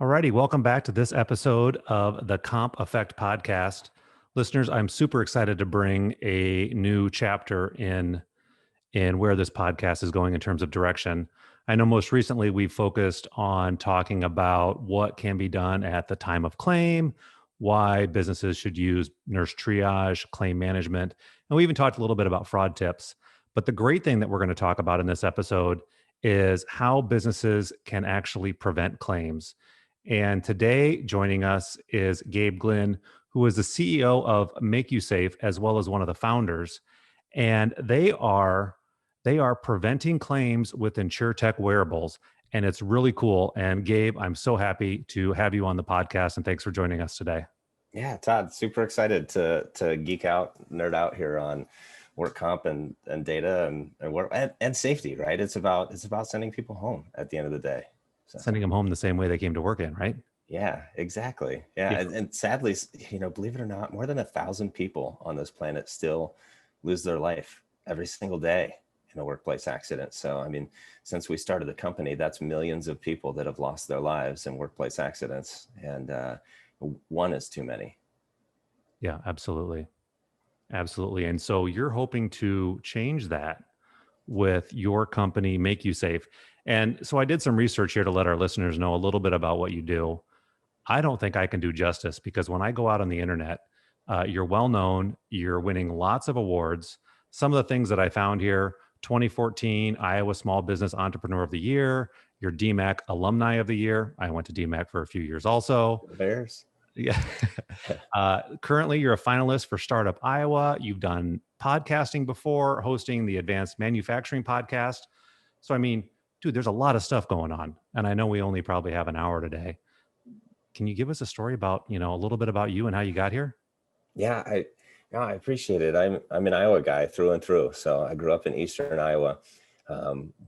Alrighty, welcome back to this episode of the Comp Effect podcast. Listeners, I'm super excited to bring a new chapter in where this podcast is going in terms of direction. I know most recently we've focused on talking about what can be done at the time of claim, why businesses should use nurse triage, claim management, and we even talked a little bit about fraud tips. But the great thing that we're going to talk about in this episode is how businesses can actually prevent claims. And today, joining us is Gabe Glynn, who is the CEO of Mākusafe, as well as one of the founders. And they are preventing claims with InsurTech wearables, and it's really cool. And Gabe, I'm so happy to have you on the podcast, and thanks for joining us today. Yeah, Todd, super excited to geek out, nerd out here on work comp and data and work and safety, right? It's about sending people home at the end of the day. So. Sending them home the same way they came to work in, right? Yeah, exactly. Yeah. And sadly, believe it or not, more than 1,000 people on this planet still lose their life every single day in a workplace accident. So, I mean, since we started the company, that's millions of people that have lost their lives in workplace accidents. And one is too many. Yeah, absolutely. Absolutely. And so you're hoping to change that with your company, Mākusafe. And so I did some research here to let our listeners know a little bit about what you do. I don't think I can do justice because when I go out on the internet, you're well known, you're winning lots of awards. Some of the things that I found here: 2014 Iowa Small Business Entrepreneur of the Year, your DMAC Alumni of the Year. I went to DMAC for a few years also. The Bears. Yeah. Currently, you're a finalist for Startup Iowa. You've done podcasting before, hosting the Advanced Manufacturing podcast. So, I mean, dude, there's a lot of stuff going on. And I know we only probably have an hour today. Can you give us a story about, a little bit about you and how you got here? Yeah, I appreciate it. I'm an Iowa guy through and through. So I grew up in Eastern Iowa,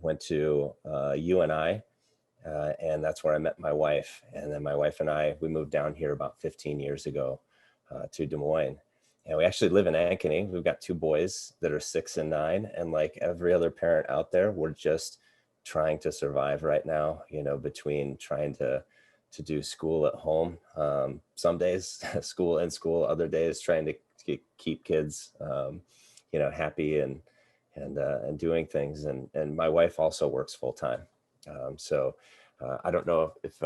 went to UNI, and that's where I met my wife. And then my wife and we moved down here about 15 years ago to Des Moines. And we actually live in Ankeny. We've got 2 boys that are 6 and 9. And like every other parent out there, we're just trying to survive right now, between trying to do school at home. Some days school in school, other days trying to keep kids, happy and doing things. And my wife also works full time. So I don't know if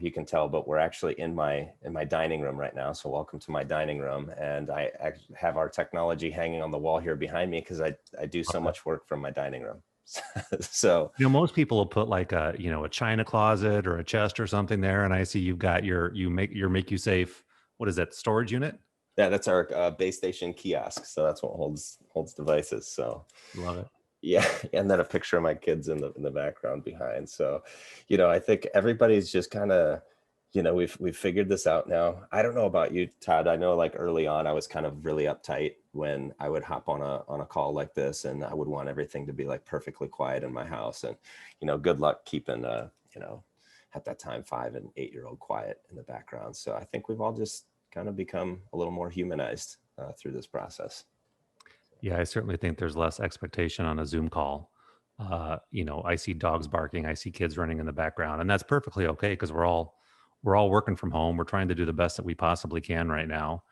you can tell, but we're actually in my dining room right now. So welcome to my dining room. And I have our technology hanging on the wall here behind me because I do so much work from my dining room. So most people will put like a china closet or a chest or something there, and I see you've got your Mākusafe. What is that, storage unit? Yeah, that's our base station kiosk. So that's what holds devices. So love it. Yeah, and then a picture of my kids in the background behind. So, I think everybody's just kind of, we've figured this out now. I don't know about you, Todd. I know like early on, I was kind of really uptight when I would hop on a call like this, and I would want everything to be like perfectly quiet in my house. And, good luck keeping, at that time, 5 and 8-year-old quiet in the background. So I think we've all just kind of become a little more humanized through this process. Yeah, I certainly think there's less expectation on a Zoom call. I see dogs barking, I see kids running in the background, and that's perfectly okay because we're all working from home. We're trying to do the best that we possibly can right now.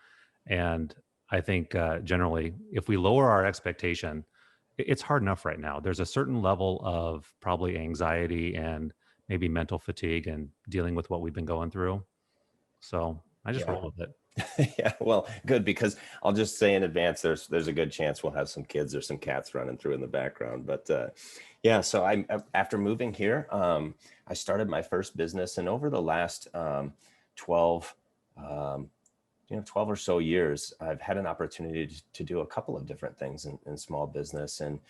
And I think generally, if we lower our expectation, it's hard enough right now. There's a certain level of probably anxiety and maybe mental fatigue and dealing with what we've been going through. So I just roll with it. Yeah, well, good, because I'll just say in advance, there's a good chance we'll have some kids or some cats running through in the background. But yeah, so after moving here, I started my first business, and over the last 12 or so years, I've had an opportunity to do a couple of different things in small business. And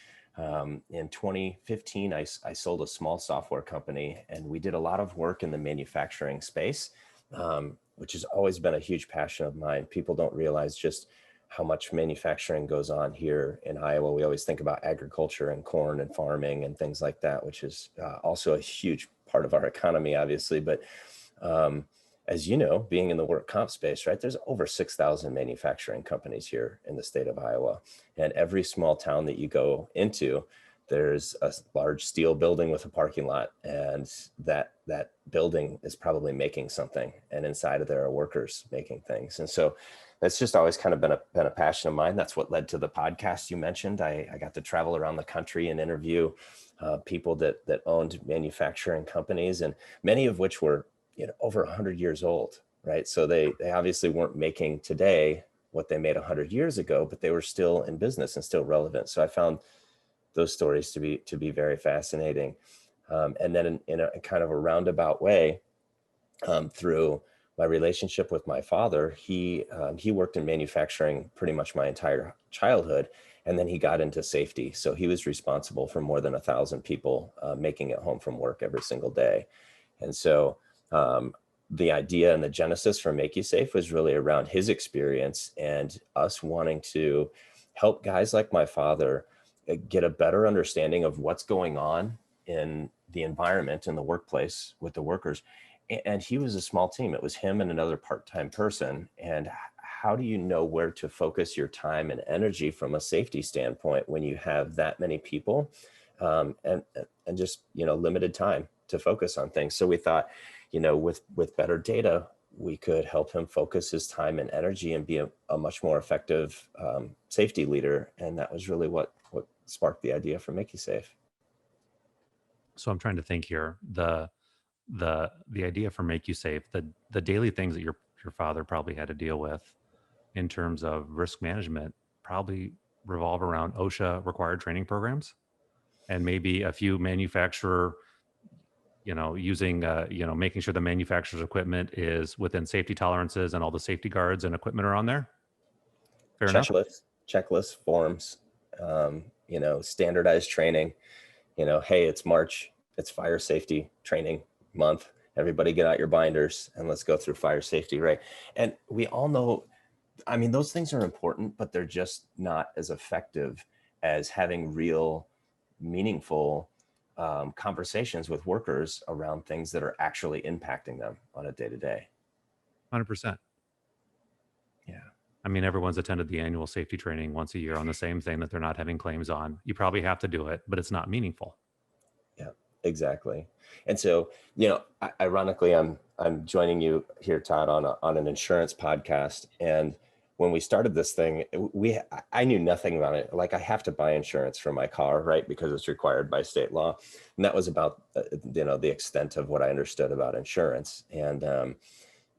in 2015, I sold a small software company, and we did a lot of work in the manufacturing space. Which has always been a huge passion of mine. People don't realize just how much manufacturing goes on here in Iowa. We always think about agriculture and corn and farming and things like that, which is also a huge part of our economy, obviously. But as you know, being in the work comp space, right, there's over 6,000 manufacturing companies here in the state of Iowa. And every small town that you go into, there's a large steel building with a parking lot, and that building is probably making something, and inside of there are workers making things. And so that's just always kind of been a passion of mine. That's what led to the podcast you mentioned. I got to travel around the country and interview people that owned manufacturing companies, and many of which were, over 100 years old, right? So they obviously weren't making today what they made 100 years ago, but they were still in business and still relevant. So I found those stories to be very fascinating. And then in a kind of a roundabout way, through my relationship with my father, he worked in manufacturing pretty much my entire childhood, and then he got into safety. So he was responsible for more than 1,000 people making it home from work every single day. And so the idea and the genesis for Mākusafe was really around his experience and us wanting to help guys like my father get a better understanding of what's going on in the environment in the workplace with the workers. And he was a small team. It was him and another part-time person. And how do you know where to focus your time and energy from a safety standpoint when you have that many people and just, limited time to focus on things? So we thought, with better data, we could help him focus his time and energy and be a much more effective safety leader. And that was really what sparked the idea for Mākusafe. So I'm trying to think here. The idea for Mākusafe, the daily things that your father probably had to deal with in terms of risk management probably revolve around OSHA required training programs, and maybe a few manufacturer, using making sure the manufacturer's equipment is within safety tolerances and all the safety guards and equipment are on there. Fair enough. Checklist forms, standardized training. Hey, it's March, it's fire safety training month. Everybody get out your binders and let's go through fire safety, right? And we all know, those things are important, but they're just not as effective as having real, meaningful conversations with workers around things that are actually impacting them on a day-to-day. 100%. Yeah. Everyone's attended the annual safety training once a year on the same thing that they're not having claims on. You probably have to do it, but it's not meaningful. Yeah, exactly. And so, ironically, I'm joining you here, Todd, on an insurance podcast. And when we started this thing, I knew nothing about it. Like, I have to buy insurance for my car, right? Because it's required by state law. And that was about, the extent of what I understood about insurance. And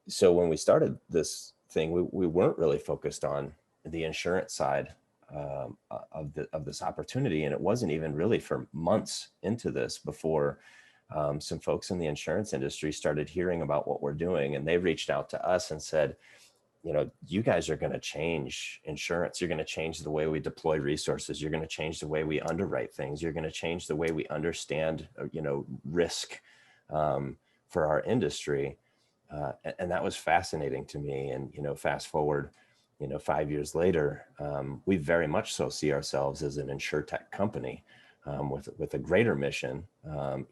so when we started this thing, we weren't really focused on the insurance side of this opportunity. And it wasn't even really for months into this before some folks in the insurance industry started hearing about what we're doing. And they reached out to us and said, you guys are going to change insurance. You're going to change the way we deploy resources. You're going to change the way we underwrite things. You're going to change the way we understand, risk for our industry. And that was fascinating to me. And, fast forward, 5 years later, we very much so see ourselves as an insurtech company with a greater mission,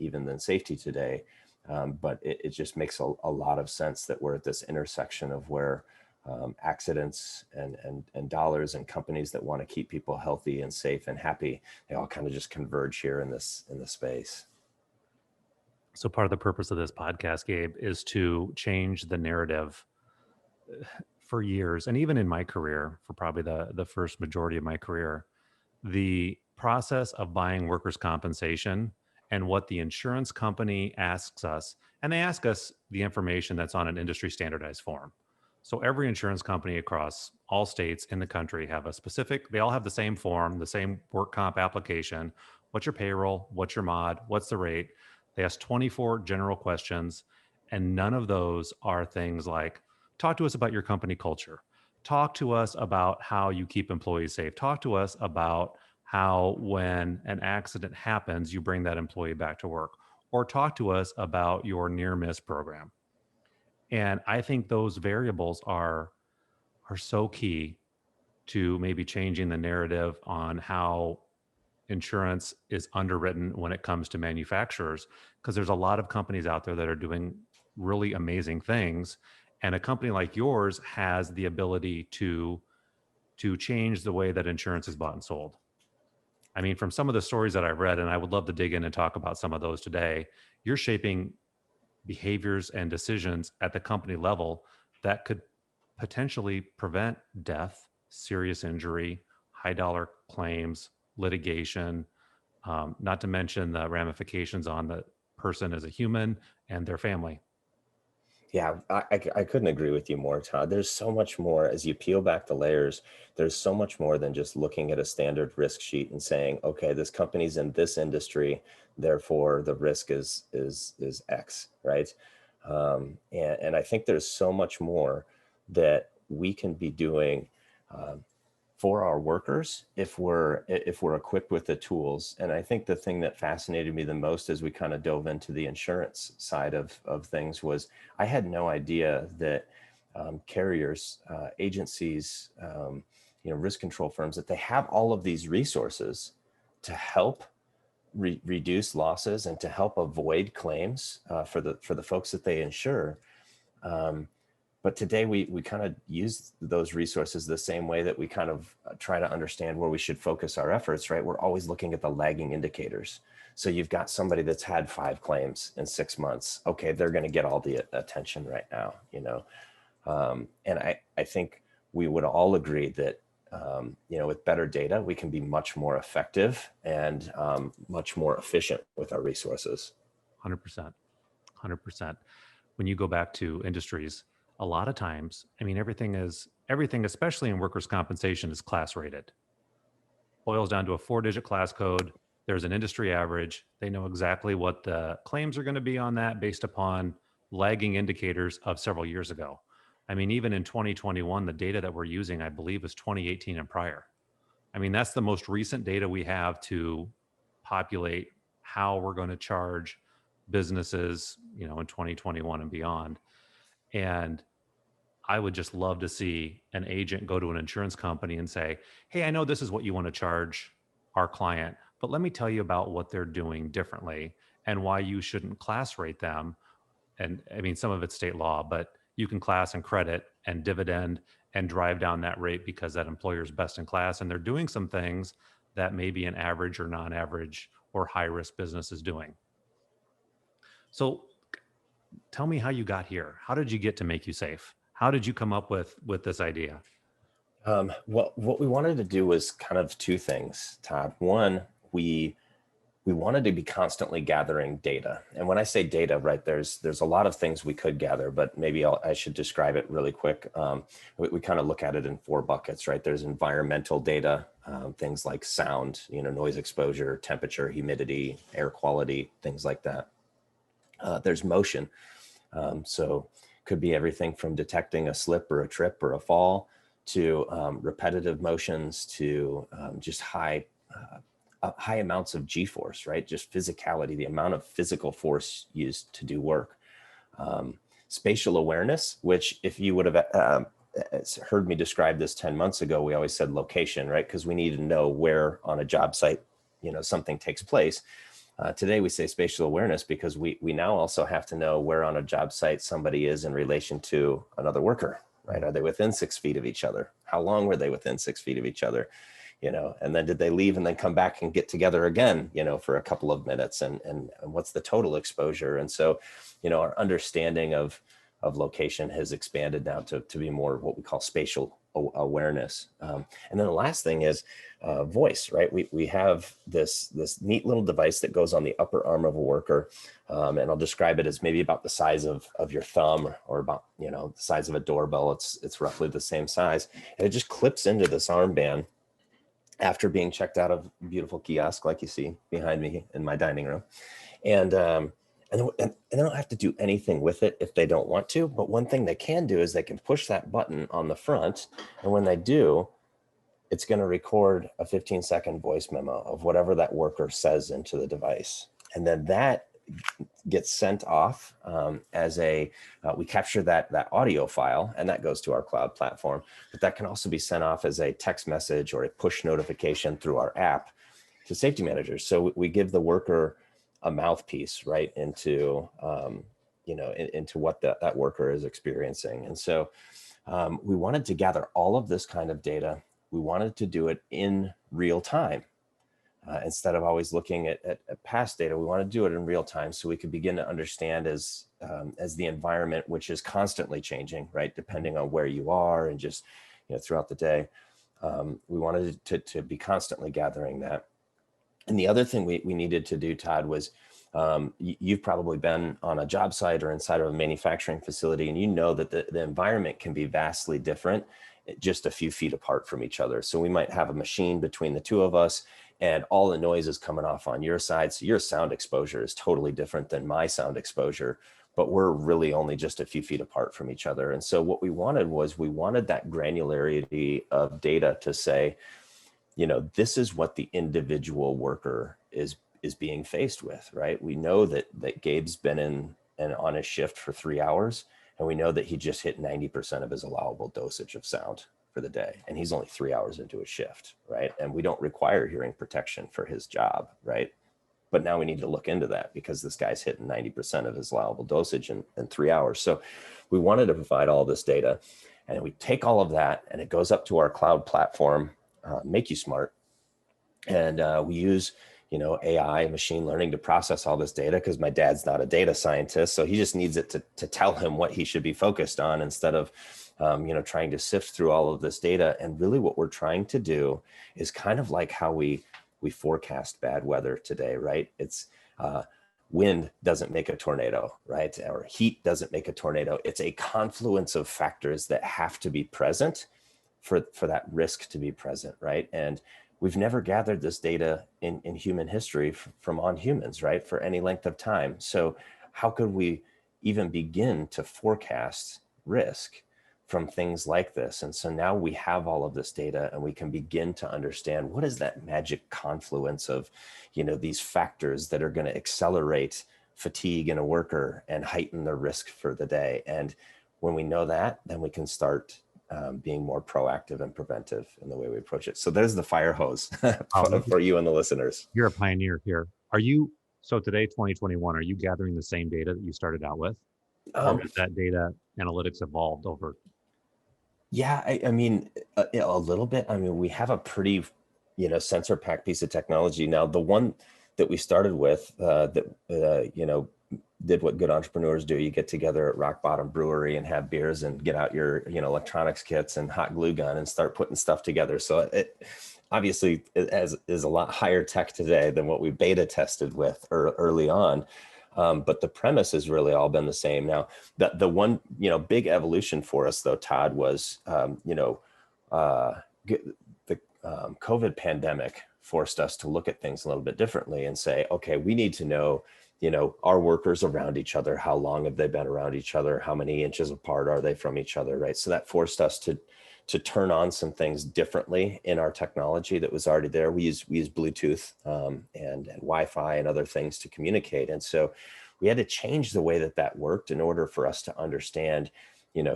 even than safety today. But it just makes a lot of sense that we're at this intersection of where accidents and dollars and companies that want to keep people healthy and safe and happy, they all kind of just converge here in this space. So part of the purpose of this podcast, Gabe, is to change the narrative. For years, and even in my career, for probably the first majority of my career, the process of buying workers' compensation and what the insurance company asks us, and they ask us the information that's on an industry standardized form. So every insurance company across all states in the country they all have the same form, the same work comp application. What's your payroll? What's your mod? What's the rate? They ask 24 general questions, and none of those are things like, talk to us about your company culture. Talk to us about how you keep employees safe. Talk to us about how, when an accident happens, you bring that employee back to work. Or talk to us about your near miss program. And I think those variables are so key to maybe changing the narrative on how insurance is underwritten when it comes to manufacturers, because there's a lot of companies out there that are doing really amazing things. And a company like yours has the ability to change the way that insurance is bought and sold. I mean, from some of the stories that I've read, and I would love to dig in and talk about some of those today, you're shaping behaviors and decisions at the company level that could potentially prevent death, serious injury, high dollar claims, litigation, not to mention the ramifications on the person as a human and their family. Yeah, I couldn't agree with you more, Todd. There's so much more as you peel back the layers. There's so much more than just looking at a standard risk sheet and saying, okay, this company's in this industry, therefore the risk is X, right? And I think there's so much more that we can be doing for our workers if we're equipped with the tools. And I think the thing that fascinated me the most as we kind of dove into the insurance side of things was I had no idea that carriers, agencies, risk control firms, that they have all of these resources to help reduce losses and to help avoid claims for the folks that they insure. Um, but today we kind of use those resources the same way that we kind of try to understand where we should focus our efforts, right? We're always looking at the lagging indicators. So you've got somebody that's had 5 claims in 6 months. Okay, they're going to get all the attention right now, and I think we would all agree that, with better data, we can be much more effective and much more efficient with our resources. 100%. 100%. When you go back to industries, a lot of times, I mean, everything, especially in workers' compensation, is class rated. Boils down to a 4-digit class code. There's an industry average. They know exactly what the claims are going to be on that based upon lagging indicators of several years ago. I mean, even in 2021, the data that we're using, I believe, is 2018 and prior. I mean, that's the most recent data we have to populate how we're going to charge businesses, in 2021 and beyond. And I would just love to see an agent go to an insurance company and say, "Hey, I know this is what you want to charge our client, but let me tell you about what they're doing differently and why you shouldn't class rate them." And I mean, some of it's state law, but you can class and credit and dividend and drive down that rate because that employer is best in class. And they're doing some things that maybe an average or non-average or high risk business is doing. So tell me how you got here. How did you get to Mākusafe? How did you come up with this idea? Well, what we wanted to do was kind of 2 things, Todd. One, we wanted to be constantly gathering data. And when I say data, right, there's a lot of things we could gather, but maybe I should describe it really quick. We kind of look at it in 4 buckets, right? There's environmental data, things like sound, noise exposure, temperature, humidity, air quality, things like that. There's motion. So could be everything from detecting a slip or a trip or a fall to repetitive motions to just high amounts of G-force, right? Just physicality, the amount of physical force used to do work. Spatial awareness, which if you would have heard me describe this 10 months ago, we always said location, right? Because we need to know where on a job site, something takes place. Today we say spatial awareness because we now also have to know where on a job site somebody is in relation to another worker, right? Are they within 6 feet of each other? How long were they within 6 feet of each other? And then did they leave and then come back and get together again, for a couple of minutes, and what's the total exposure? And so, our understanding of location has expanded now to be more what we call spatial awareness. And then the last thing is voice, right? We have this neat little device that goes on the upper arm of a worker. And I'll describe it as maybe about the size of your thumb, or about, the size of a doorbell. It's roughly the same size. And it just clips into this armband after being checked out of a beautiful kiosk like you see behind me in my dining room. And they don't have to do anything with it if they don't want to. But one thing they can do is they can push that button on the front. And when they do, it's going to record a 15-second voice memo of whatever that worker says into the device. And then that gets sent off as we capture that audio file, and that goes to our cloud platform. But that can also be sent off as a text message or a push notification through our app to safety managers. So we give the worker a mouthpiece right into into what that worker is experiencing. And so we wanted to gather all of this kind of data. We wanted to do it in real time. instead of always looking at past data. We want to do it in real time so we can begin to understand as the environment, which is constantly changing, right? Depending on where you are and just, throughout the day. We wanted to be constantly gathering that. And the other thing we needed to do, Todd, was you've probably been on a job site or inside of a manufacturing facility, and you know that the environment can be vastly different just a few feet apart from each other. So we might have a machine between the two of us, and all the noise is coming off on your side. So your sound exposure is totally different than my sound exposure, but we're really only just a few feet apart from each other. And so what we wanted that granularity of data to say, this is what the individual worker is being faced with, right? We know that Gabe's been in and on his shift for 3 hours, and we know that he just hit 90% of his allowable dosage of sound for the day, and he's only 3 hours into his shift, right? And we don't require hearing protection for his job, right? But now we need to look into that because this guy's hitting 90% of his allowable dosage in 3 hours. So we wanted to provide all this data, and we take all of that and it goes up to our cloud platform, Make You Smart. And we use, AI, machine learning to process all this data, because my dad's not a data scientist. So he just needs it to tell him what he should be focused on instead of, trying to sift through all of this data. And really what we're trying to do is kind of like how we forecast bad weather today, right? It's wind doesn't make a tornado, right? Or heat doesn't make a tornado. It's a confluence of factors that have to be present for that risk to be present, right? And we've never gathered this data in human history from on humans, right? For any length of time. So how could we even begin to forecast risk from things like this? And so now we have all of this data, and we can begin to understand what is that magic confluence of, these factors that are going to accelerate fatigue in a worker and heighten the risk for the day. And when we know that, then we can start being more proactive and preventive in the way we approach it. So there's the fire hose for you and the listeners. You're a pioneer here. So today, 2021, are you gathering the same data that you started out with? Or has that data analytics evolved over? Yeah, I mean, a little bit. I mean, we have a pretty, sensor packed piece of technology. Now, the one that we started with did what good entrepreneurs do. You get together at Rock Bottom Brewery and have beers and get out your, electronics kits and hot glue gun and start putting stuff together. So it obviously is a lot higher tech today than what we beta tested with early on. But the premise has really all been the same. Now, the one, big evolution for us though, Todd, was, the COVID pandemic forced us to look at things a little bit differently and say, okay, we need to know, our workers around each other, how long have they been around each other? How many inches apart are they from each other, right? So that forced us to turn on some things differently in our technology that was already there. We use Bluetooth and Wi-Fi and other things to communicate. And so we had to change the way that worked in order for us to understand,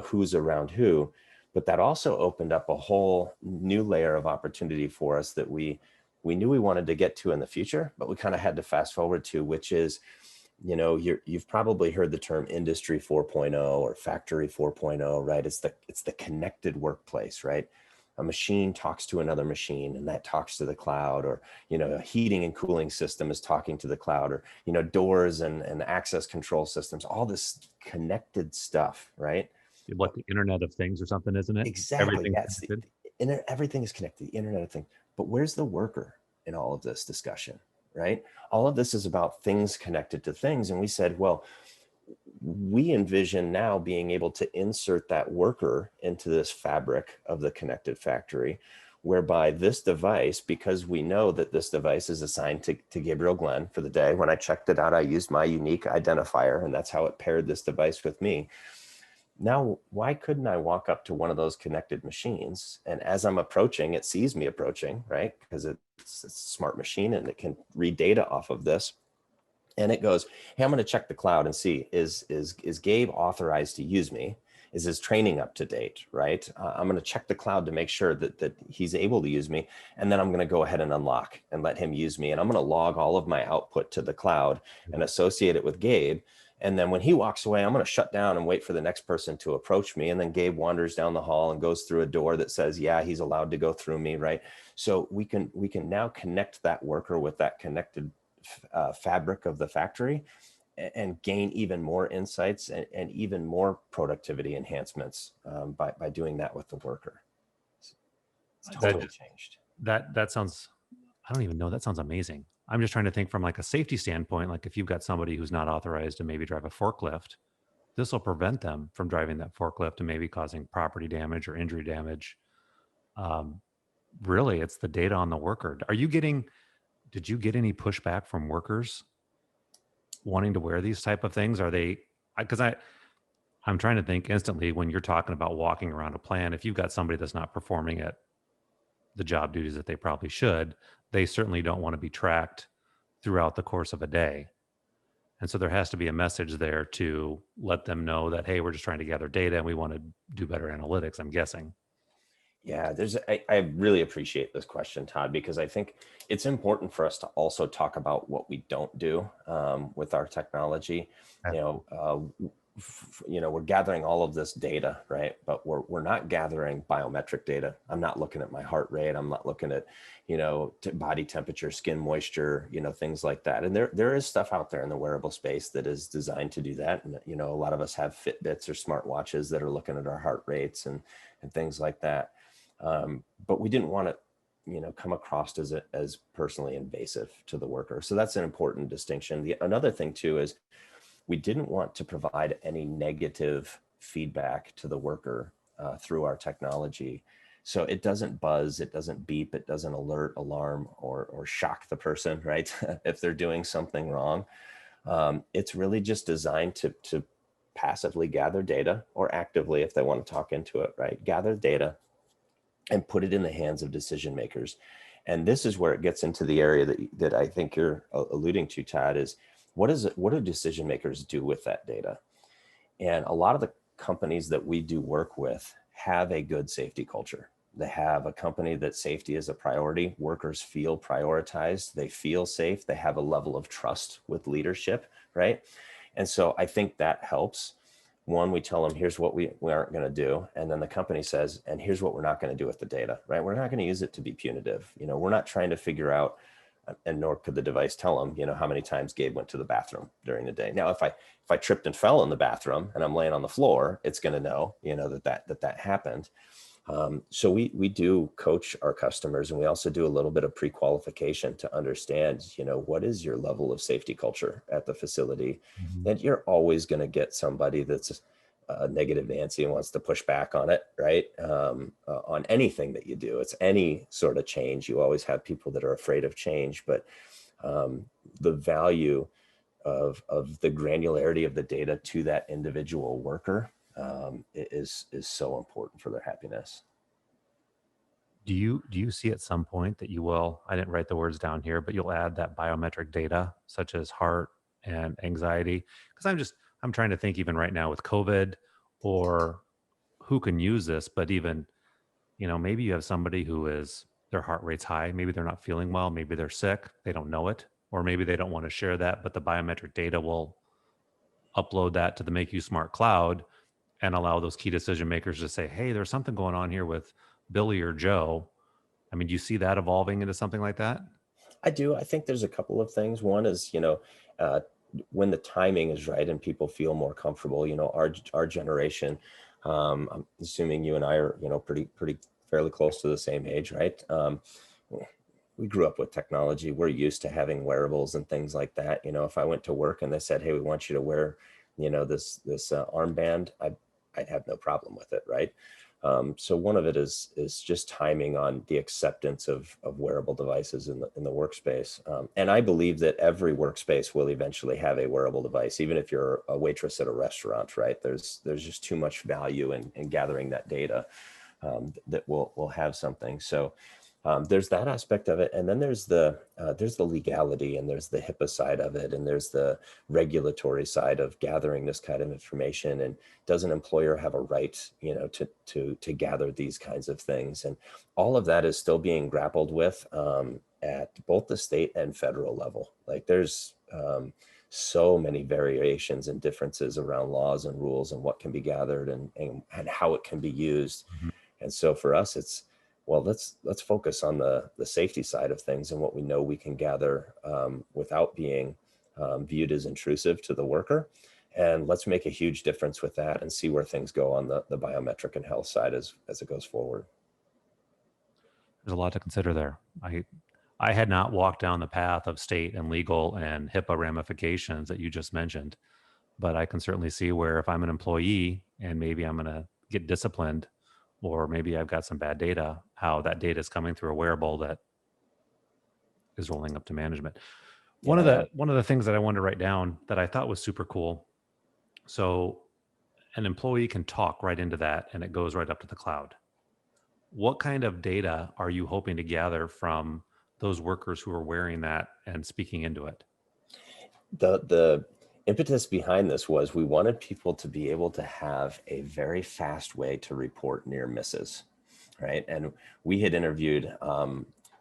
who's around who. But that also opened up a whole new layer of opportunity for us that we knew we wanted to get to in the future, but we kind of had to fast forward to, which is, you've probably heard the term Industry 4.0 or Factory 4.0, right? It's the connected workplace, right? A machine talks to another machine, and that talks to the cloud, or, a heating and cooling system is talking to the cloud, or, doors and access control systems, all this connected stuff, right? Like the Internet of Things or something, isn't it? Exactly. Everything is connected, the Internet of Things. But where's the worker in all of this discussion, right? All of this is about things connected to things. And we said, well, we envision now being able to insert that worker into this fabric of the connected factory, whereby this device, because we know that this device is assigned to Gabriel Glynn for the day. When I checked it out, I used my unique identifier, and that's how it paired this device with me. Now, why couldn't I walk up to one of those connected machines, and as I'm approaching, it sees me approaching, right? Because it's a smart machine and it can read data off of this. And it goes, hey, I'm going to check the cloud and see, is Gabe authorized to use me? Is his training up to date, right? I'm going to check the cloud to make sure that he's able to use me. And then I'm going to go ahead and unlock and let him use me. And I'm going to log all of my output to the cloud and associate it with Gabe. And then when he walks away, I'm going to shut down and wait for the next person to approach me. And then Gabe wanders down the hall and goes through a door that says, yeah, he's allowed to go through me, right? So we can now connect that worker with that connected fabric of the factory and gain even more insights and even more productivity enhancements by doing that with the worker. It's totally changed. That sounds, I don't even know. That sounds amazing. I'm just trying to think from like a safety standpoint. Like if you've got somebody who's not authorized to maybe drive a forklift, this will prevent them from driving that forklift and maybe causing property damage or injury damage. Really, it's the data on the worker. Did you get any pushback from workers wanting to wear these type of things? Are they, because I'm trying to think instantly when you're talking about walking around a plant, if you've got somebody that's not performing at the job duties that they probably should, they certainly don't want to be tracked throughout the course of a day. And so there has to be a message there to let them know that, hey, we're just trying to gather data and we want to do better analytics, I'm guessing. Yeah, I really appreciate this question, Todd, because I think it's important for us to also talk about what we don't do with our technology. We're gathering all of this data, right? But we're not gathering biometric data. I'm not looking at my heart rate. I'm not looking at, body temperature, skin moisture, things like that. And there is stuff out there in the wearable space that is designed to do that. And, a lot of us have Fitbits or smartwatches that are looking at our heart rates and things like that. But we didn't want to, come across as personally invasive to the worker. So that's an important distinction. Another thing too is we didn't want to provide any negative feedback to the worker through our technology. So it doesn't buzz, it doesn't beep, it doesn't alert, alarm, or shock the person, right? if they're doing something wrong. It's really just designed to passively gather data, or actively, if they want to talk into it, right? Gather data and put it in the hands of decision makers. And this is where it gets into the area that I think you're alluding to, Todd, is what do decision makers do with that data? And a lot of the companies that we do work with have a good safety culture. They have a company that safety is a priority. Workers feel prioritized. They feel safe. They have a level of trust with leadership, right? And so I think that helps. One, we tell them, here's what we aren't going to do. And then the company says, and here's what we're not going to do with the data, right? We're not going to use it to be punitive. We're not trying to figure out, and nor could the device tell them, how many times Gabe went to the bathroom during the day. Now, if I tripped and fell in the bathroom and I'm laying on the floor, it's going to know, that happened. So we do coach our customers, and we also do a little bit of pre-qualification to understand, what is your level of safety culture at the facility. Mm-hmm. That you're always going to get somebody that's negative Nancy and wants to push back on it, right? On anything that you do, it's any sort of change. You always have people that are afraid of change, but the value of the granularity of the data to that individual worker is so important for their happiness. Do you see at some point that you will, I didn't write the words down here, but you'll add that biometric data such as heart and anxiety? Because I'm trying to think even right now with COVID, or who can use this, but even, maybe you have somebody who is, their heart rate's high, maybe they're not feeling well, maybe they're sick, they don't know it, or maybe they don't want to share that, but the biometric data will upload that to the Make You Smart cloud and allow those key decision makers to say, hey, there's something going on here with Billy or Joe. I mean, do you see that evolving into something like that? I do. I think there's a couple of things. One is, when the timing is right and people feel more comfortable, our generation, I'm assuming you and I are, pretty fairly close to the same age, right? We grew up with technology. We're used to having wearables and things like that. If I went to work and they said, hey, we want you to wear, this armband, I'd have no problem with it, right? So one of it is just timing on the acceptance of wearable devices in the workspace. And I believe that every workspace will eventually have a wearable device, even if you're a waitress at a restaurant, right? There's just too much value in gathering that data that will have something. So there's that aspect of it. And then there's the legality, and there's the HIPAA side of it, and there's the regulatory side of gathering this kind of information. And does an employer have a right, to gather these kinds of things? And all of that is still being grappled with at both the state and federal level. Like there's so many variations and differences around laws and rules and what can be gathered and how it can be used. Mhm. And so for us, it's, well, let's focus on the safety side of things and what we know we can gather without being viewed as intrusive to the worker. And let's make a huge difference with that and see where things go on the biometric and health side as it goes forward. There's a lot to consider there. I had not walked down the path of state and legal and HIPAA ramifications that you just mentioned, but I can certainly see where if I'm an employee and maybe I'm going to get disciplined, or maybe I've got some bad data, how that data is coming through a wearable that is rolling up to management. One of Yeah. the things that I wanted to write down that I thought was super cool. So an employee can talk right into that and it goes right up to the cloud. What kind of data are you hoping to gather from those workers who are wearing that and speaking into it? The impetus behind this was we wanted people to be able to have a very fast way to report near misses, right? And we had interviewed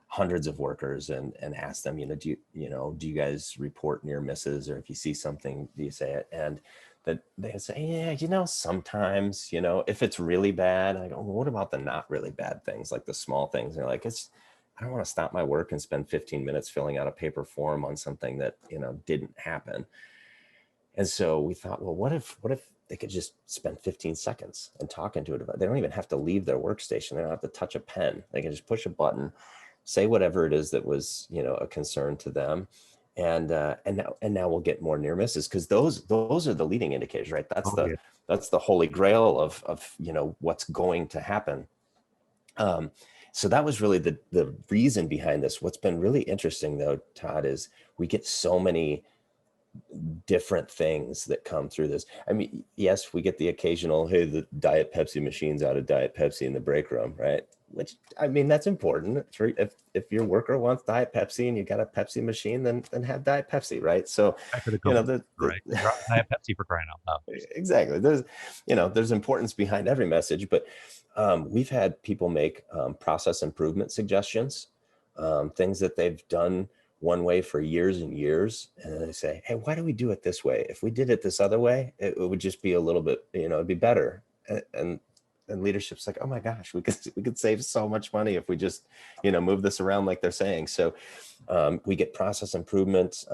hundreds of workers and asked them, do you guys report near misses, or if you see something, do you say it? And that they say, yeah, sometimes, if it's really bad. I go, well, what about the not really bad things, like the small things? And they're like, I don't want to stop my work and spend 15 minutes filling out a paper form on something that, didn't happen. And so we thought, well, what if they could just spend 15 seconds and talk into it? They don't even have to leave their workstation. They don't have to touch a pen. They can just push a button, say whatever it is that was, a concern to them. And now we'll get more near misses, because those are the leading indicators, right? That's Oh, yeah. that's the holy grail of what's going to happen. So that was really the reason behind this. What's been really interesting though, Todd, is we get so many different things that come through this. I mean, yes, we get the occasional, hey, the Diet Pepsi machine's out of Diet Pepsi in the break room, right? Which, I mean, that's important. If your worker wants Diet Pepsi and you got a Pepsi machine, then have Diet Pepsi, right? So, Back to the company, right? You're out of Diet Pepsi for crying out loud. exactly. There's importance behind every message, but we've had people make process improvement suggestions, things that they've done one way for years and years, and they say, hey, why do we do it this way? If we did it this other way, it would just be a little bit, it'd be better. And leadership's like, oh my gosh, we could save so much money if we just move this around like they're saying. So we get process improvements,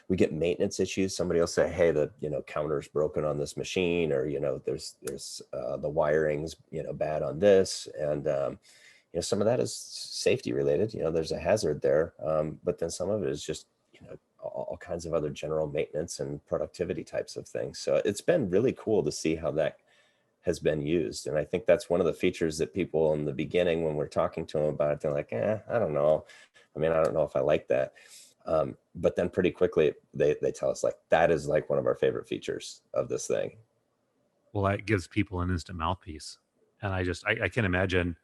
we get maintenance issues. Somebody will say, hey, the counter's broken on this machine, or there's the wiring's bad on this, and some of that is safety related. There's a hazard there, but then some of it is just all kinds of other general maintenance and productivity types of things. So it's been really cool to see how that has been used. And I think that's one of the features that people in the beginning, when we're talking to them about it, they're like, I don't know. I mean, I don't know if I like that. But then pretty quickly they tell us, like, that is like one of our favorite features of this thing. Well, it gives people an instant mouthpiece. And I can't imagine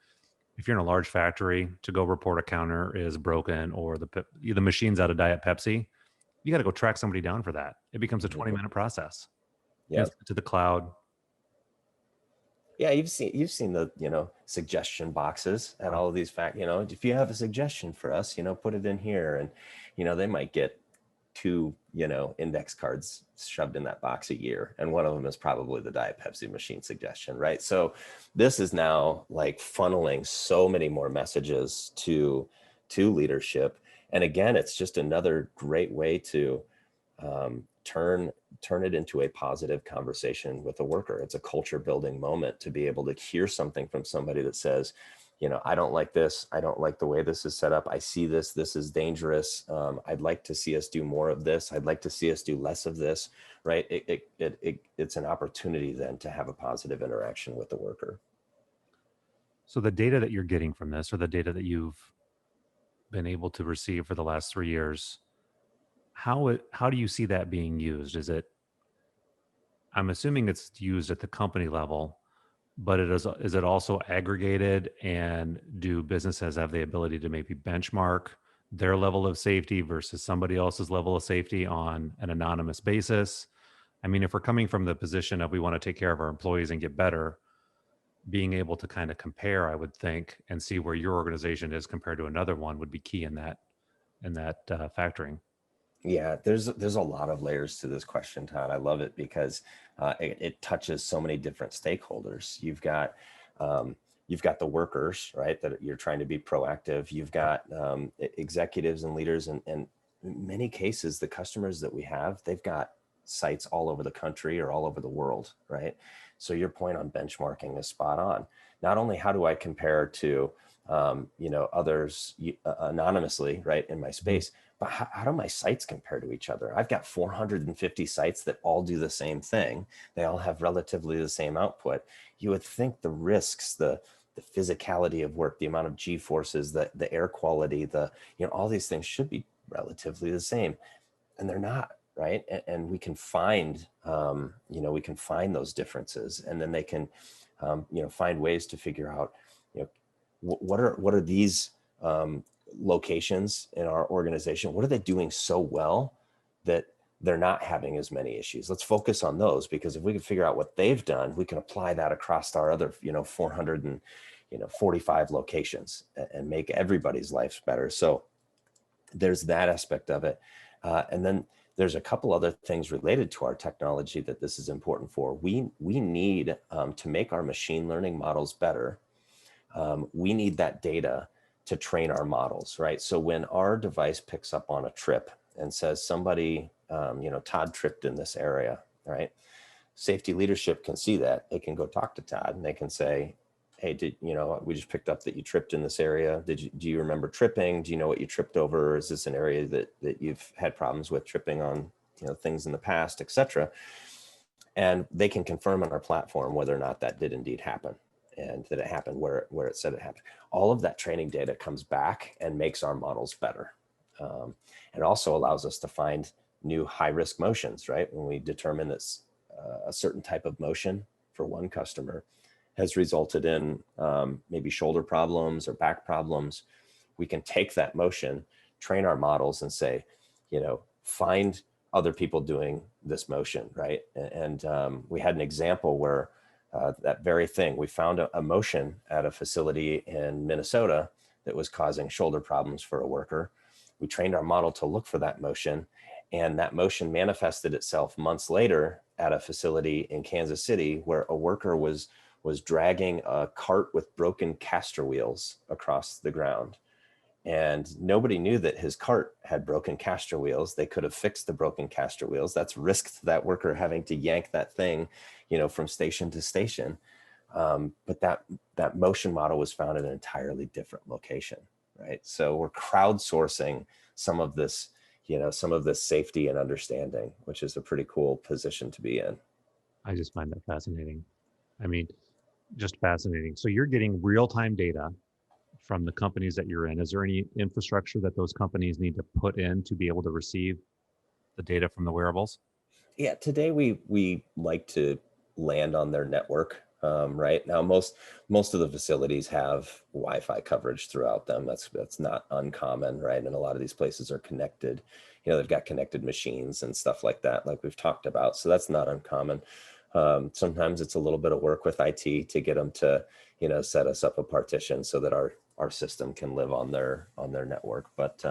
if you're in a large factory to go report a counter is broken or the machine's out of Diet Pepsi, you got to go track somebody down for that. It becomes a 20-minute process. Yeah. To the cloud. Yeah, you've seen the suggestion boxes at all of these if you have a suggestion for us, put it in here, and they might get 2 index cards shoved in that box a year, and one of them is probably the Diet Pepsi machine suggestion, right? So this is now like funneling so many more messages to leadership, and again, it's just another great way to turn it into a positive conversation with a worker. It's a culture building moment to be able to hear something from somebody that says, I don't like this. I don't like the way this is set up. I see this. This is dangerous. I'd like to see us do more of this. I'd like to see us do less of this, right? It's an opportunity then to have a positive interaction with the worker. So the data that you're getting from this, or the data that you've been able to receive for the last 3 years, how do you see that being used? I'm assuming it's used at the company level, but is it also aggregated, and do businesses have the ability to maybe benchmark their level of safety versus somebody else's level of safety on an anonymous basis? I mean, if we're coming from the position of we want to take care of our employees and get better, being able to kind of compare, I would think, and see where your organization is compared to another one would be key in that factoring. Yeah, there's a lot of layers to this question, Todd. I love it because it touches so many different stakeholders. Um, you've got the workers, right? That you're trying to be proactive. You've got executives and leaders, and in many cases, the customers that we have, they've got sites all over the country or all over the world, right? So your point on benchmarking is spot on. Not only how do I compare to others anonymously, right, in my Mhm. space, but how do my sites compare to each other? I've got 450 sites that all do the same thing. They all have relatively the same output. You would think the risks, the physicality of work, the amount of G forces, the air quality, all these things should be relatively the same, and they're not, right? And we can find, we can find those differences, and then they can, find ways to figure out, you know, what are these locations in our organization? What are they doing so well that they're not having as many issues? Let's focus on those, because if we can figure out what they've done, we can apply that across our other, 445 locations, and make everybody's lives better. So there's that aspect of it. And then there's a couple other things related to our technology that this is important for. We need to make our machine learning models better. We need that data to train our models, right? So when our device picks up on a trip and says somebody, Todd tripped in this area, right? Safety leadership can see that. They can go talk to Todd and they can say, hey, we just picked up that you tripped in this area. Do you remember tripping? Do you know what you tripped over? Is this an area that you've had problems with tripping on, things in the past, et cetera? And they can confirm on our platform whether or not that did indeed happen, and that it happened where it said it happened. All of that training data comes back and makes our models better. And also allows us to find new high risk motions, right? When we determine that a certain type of motion for one customer has resulted in maybe shoulder problems or back problems, we can take that motion, train our models, and say, find other people doing this motion, right? And we had an example where that very thing, we found a motion at a facility in Minnesota that was causing shoulder problems for a worker. We trained our model to look for that motion, and that motion manifested itself months later at a facility in Kansas City where a worker was dragging a cart with broken caster wheels across the ground. And nobody knew that his cart had broken caster wheels. They could have fixed the broken caster wheels. That's risk to that worker having to yank that thing, from station to station. But that motion model was found in an entirely different location, right? So we're crowdsourcing some of this, safety and understanding, which is a pretty cool position to be in. I just find that fascinating. I mean, just fascinating. So you're getting real-time data from the companies that you're in. Is there any infrastructure that those companies need to put in to be able to receive the data from the wearables? Yeah, today we like to land on their network. Right now, most of the facilities have Wi-Fi coverage throughout them. That's not uncommon, right? And a lot of these places are connected. They've got connected machines and stuff like that, like we've talked about. So that's not uncommon. Sometimes it's a little bit of work with IT to get them to, set us up a partition so that our system can live on their network. But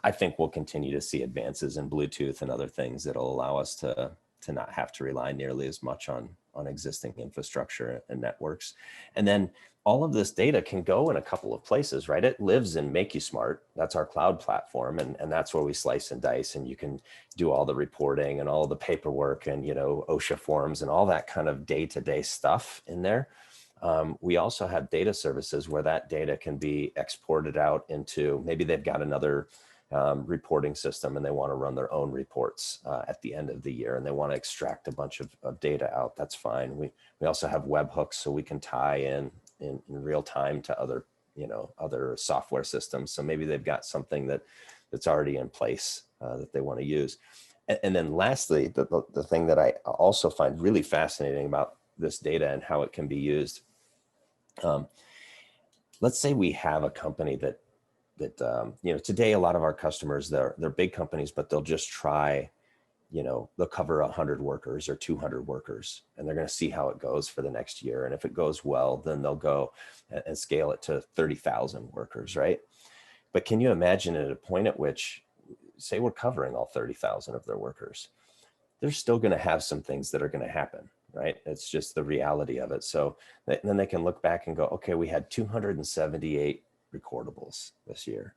I think we'll continue to see advances in Bluetooth and other things that'll allow us to not have to rely nearly as much on existing infrastructure and networks. And then all of this data can go in a couple of places, right? It lives in MakeYouSmart. That's our cloud platform. And that's where we slice and dice, and you can do all the reporting and all the paperwork and, OSHA forms and all that kind of day-to-day stuff in there. We also have data services where that data can be exported out into, maybe they've got another reporting system and they want to run their own reports at the end of the year, and they want to extract a bunch of data out. That's fine. We also have webhooks, so we can tie in real time to other software systems. So maybe they've got something that's already in place that they want to use. And then lastly, the thing that I also find really fascinating about this data and how it can be used. Let's say we have a company that today a lot of our customers, they're big companies, but they'll just try, they'll cover 100 workers or 200 workers, and they're going to see how it goes for the next year. And if it goes well, then they'll go and scale it to 30,000 workers, right? But can you imagine at a point at which say we're covering all 30,000 of their workers, they're still going to have some things that are going to happen, right? It's just the reality of it. So then they can look back and go, okay, we had 278 recordables this year.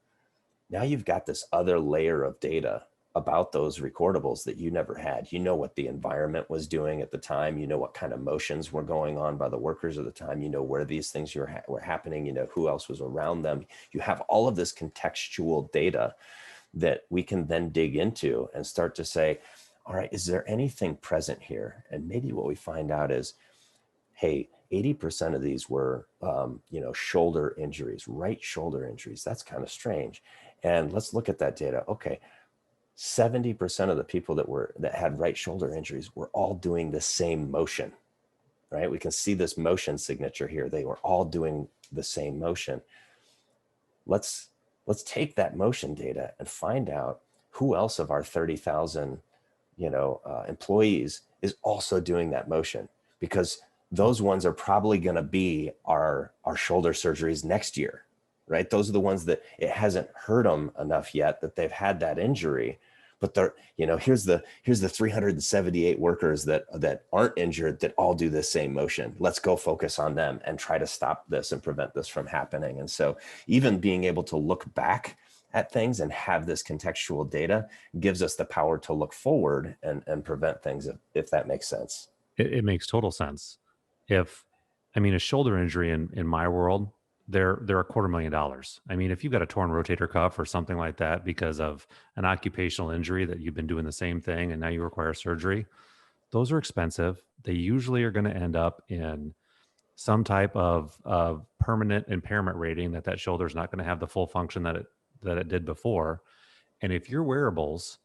Now you've got this other layer of data about those recordables that you never had. You know what the environment was doing at the time. You know what kind of motions were going on by the workers at the time. You know where these things were happening. You know who else was around them. You have all of this contextual data that we can then dig into and start to say, all right, is there anything present here? And maybe what we find out is, hey, 80% of these were, shoulder injuries, right shoulder injuries. That's kind of strange. And let's look at that data. Okay, 70% of the people that had right shoulder injuries were all doing the same motion, right? We can see this motion signature here. They were all doing the same motion. Let's take that motion data and find out who else of our 30,000 employees is also doing that motion, because those ones are probably going to be our shoulder surgeries next year, right? Those are the ones that it hasn't hurt them enough yet that they've had that injury, but they're, here's the 378 workers that aren't injured that all do the same motion. Let's go focus on them and try to stop this and prevent this from happening. And so even being able to look back at things and have this contextual data gives us the power to look forward and prevent things, if that makes sense. It makes total sense. A shoulder injury in my world, they're $250,000. I mean, if you've got a torn rotator cuff or something like that because of an occupational injury that you've been doing the same thing and now you require surgery, those are expensive. They usually are going to end up in some type of permanent impairment rating that shoulder is not going to have the full function that it did before. And if your wearables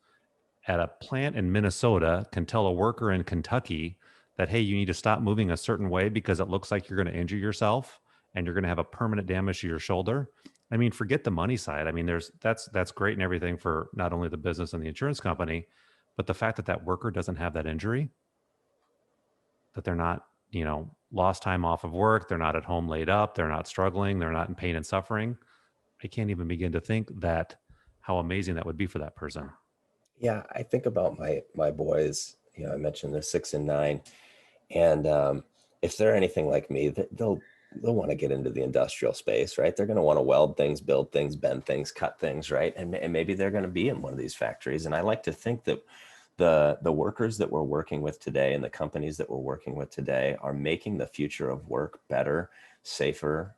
at a plant in Minnesota can tell a worker in Kentucky that, hey, you need to stop moving a certain way because it looks like you're going to injure yourself and you're going to have a permanent damage to your shoulder. I mean, forget the money side. I mean, that's great and everything for not only the business and the insurance company, but the fact that worker doesn't have that injury, that they're not, lost time off of work, they're not at home laid up, they're not struggling, they're not in pain and suffering. I can't even begin to think that how amazing that would be for that person. Yeah, I think about my boys. I mentioned they're 6 and 9, and if they're anything like me, they'll want to get into the industrial space, right? They're going to want to weld things, build things, bend things, cut things, right? And maybe they're going to be in one of these factories. And I like to think that the workers that we're working with today and the companies that we're working with today are making the future of work better, safer,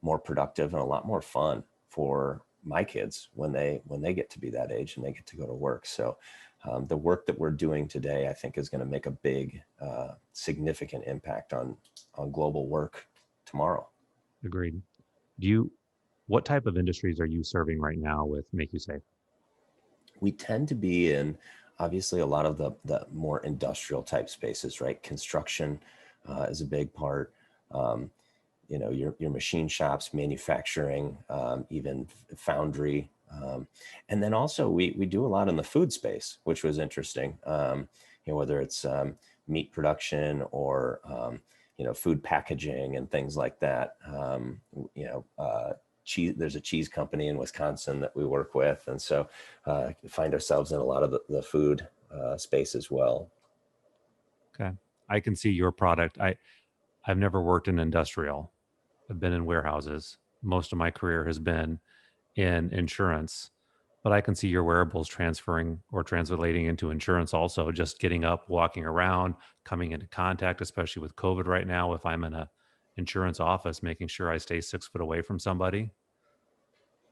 more productive, and a lot more fun for my kids when they get to be that age and they get to go to work. So the work that we're doing today, I think, is going to make a big, significant impact on global work tomorrow. Agreed. What type of industries are you serving right now with Mākusafe? We tend to be in, obviously, a lot of the more industrial type spaces, right? Construction is a big part. Your machine shops, manufacturing, even foundry. And then also we do a lot in the food space, which was interesting. Whether it's meat production or, food packaging and things like that. Cheese, there's a cheese company in Wisconsin that we work with. And so find ourselves in a lot of the food space as well. Okay. I can see your product. I've never worked in industrial. I've been in warehouses. Most of my career has been in insurance, but I can see your wearables transferring or translating into insurance also, just getting up, walking around, coming into contact, especially with COVID right now. If I'm in a insurance office, making sure I stay 6 foot away from somebody.